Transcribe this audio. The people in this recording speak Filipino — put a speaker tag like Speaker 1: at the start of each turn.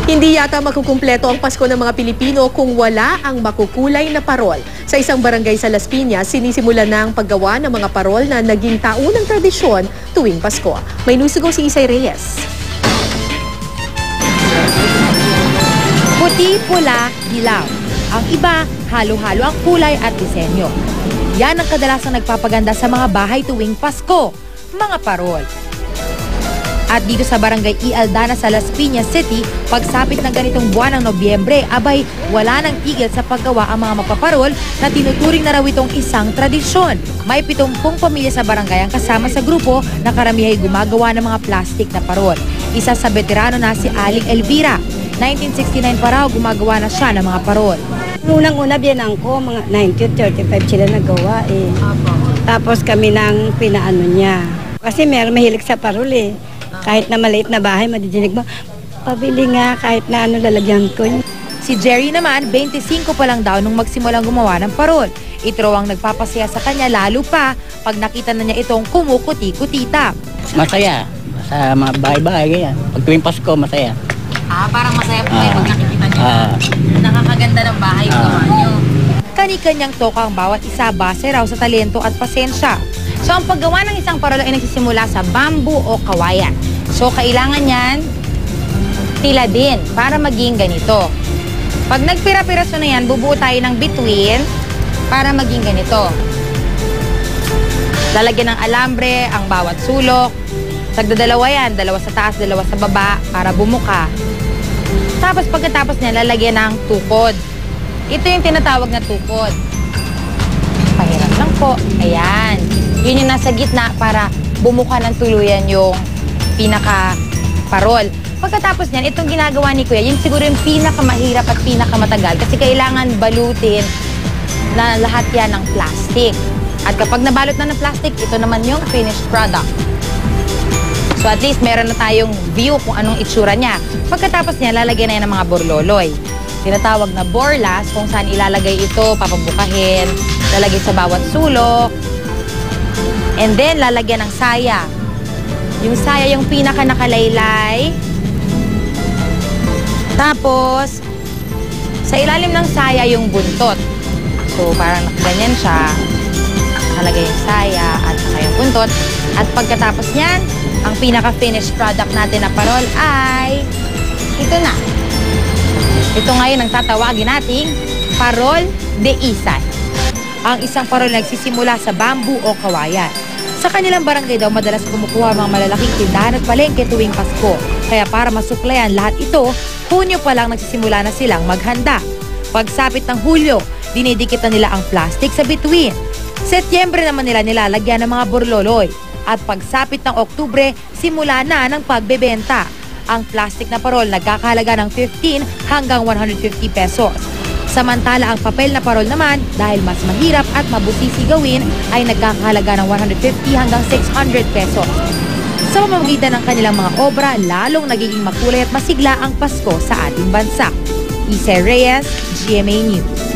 Speaker 1: Hindi yata makukumpleto ang Pasko ng mga Pilipino kung wala ang makukulay na parol. Sa isang barangay sa Las Piñas, sinisimula na ang paggawa ng mga parol na naging taunang tradisyon tuwing Pasko. May nusugo si Isay Reyes.
Speaker 2: Puti, pula, dilaw. Ang iba, halo-halo ang kulay at disenyo. Yan ang kadalasang nagpapaganda sa mga bahay tuwing Pasko, mga parol. At dito sa barangay E. Aldana sa Las Piñas City, pagsapit ng ganitong buwan ng Nobyembre, abay wala nang tigil sa paggawa ang mga magpaparol na tinuturing na raw itong isang tradisyon. May 70 pamilya sa barangay ang kasama sa grupo na karamihay gumagawa ng mga plastic na parol. Isa sa veterano na si Aling Elvira. 1969 pa raw gumagawa na siya ng mga parol.
Speaker 3: Unang-una biyanang ko, mga 1935 sila nagawa eh. Tapos kami nang pinaano niya. Kasi meron mahilig sa parol eh. Kahit na maliit na bahay, madidinig mo, pabili nga kahit na ano lalagyan ko.
Speaker 2: Si Jerry naman, 25 pa lang daw nung magsimulang gumawa ng parol. Ito raw ang nagpapasaya sa kanya lalo pa pag nakita na niya itong kumukuti-kutita.
Speaker 4: Masaya. Sa mga bahay-bahay, ganyan. Pag tuwing Pasko, masaya.
Speaker 2: Parang masaya po kayo pag nakikita niyo nakakaganda ng bahay gawa niyo. Kani-kanyang toka ang bawat isa base raw sa talento at pasensya. So, ang paggawa ng isang parol ay nagsisimula sa bamboo o kawayan. So, kailangan yan tila din para maging ganito. Pag nagpira-piraso na yan, bubuo tayo ng bituin para maging ganito. Lalagyan ng alambre ang bawat sulok. Tagdadalawa yan, dalawa sa taas, dalawa sa baba para bumuka. Tapos pagkatapos niya, lalagyan ng tukod. Ito yung tinatawag na tukod. Pahirap lang po. Ayan. Yun yung nasa gitna para bumuka ng tuluyan yung pinaka-parol. Pagkatapos niyan, itong ginagawa ni Kuya, yun siguro yung pinakamahirap at pinakamatagal kasi kailangan balutin na lahat yan ng plastic. At kapag nabalot na ng plastic, ito naman yung finished product. So at least meron na tayong view kung anong itsura niya. Pagkatapos niya, lalagyan na yan ng mga borloloy. Tinatawag na borlas kung saan ilalagay ito, papabukahin, lalagay sa bawat sulok. And then, lalagyan ng saya. Yung saya, yung pinaka-nakalaylay. Tapos, sa ilalim ng saya, yung buntot. So, parang ganyan siya. Nakalagay yung saya at saka yung buntot. At pagkatapos niyan, ang pinaka-finished product natin na parol ay ito na. Ito ngayon ang tatawagin nating parol de Isay. Ang isang parol nagsisimula sa bamboo o kawayan. Sa kanilang barangay daw, madalas kumukuha mga malalaking tindahan at palengke tuwing Pasko. Kaya para masuklayan lahat ito, Hunyo pa lang nagsisimula na silang maghanda. Pagsapit ng Hulyo, dinidikit na nila ang plastic sa bituin. Setyembre naman nila nilalagyan ng mga borloloy. At pagsapit ng Oktubre, simula na ng pagbebenta. Ang plastic na parol nagkakahalaga ng 15 hanggang 150 pesos. Samantala ang papel na parol naman, dahil mas mahirap at mabusisi gawin, ay nagkakahalaga ng 150 hanggang 600 pesos. Sa pamamagitan ng kanilang mga obra, lalong nagiging makulay at masigla ang Pasko sa ating bansa. Isay Reyes, GMA News.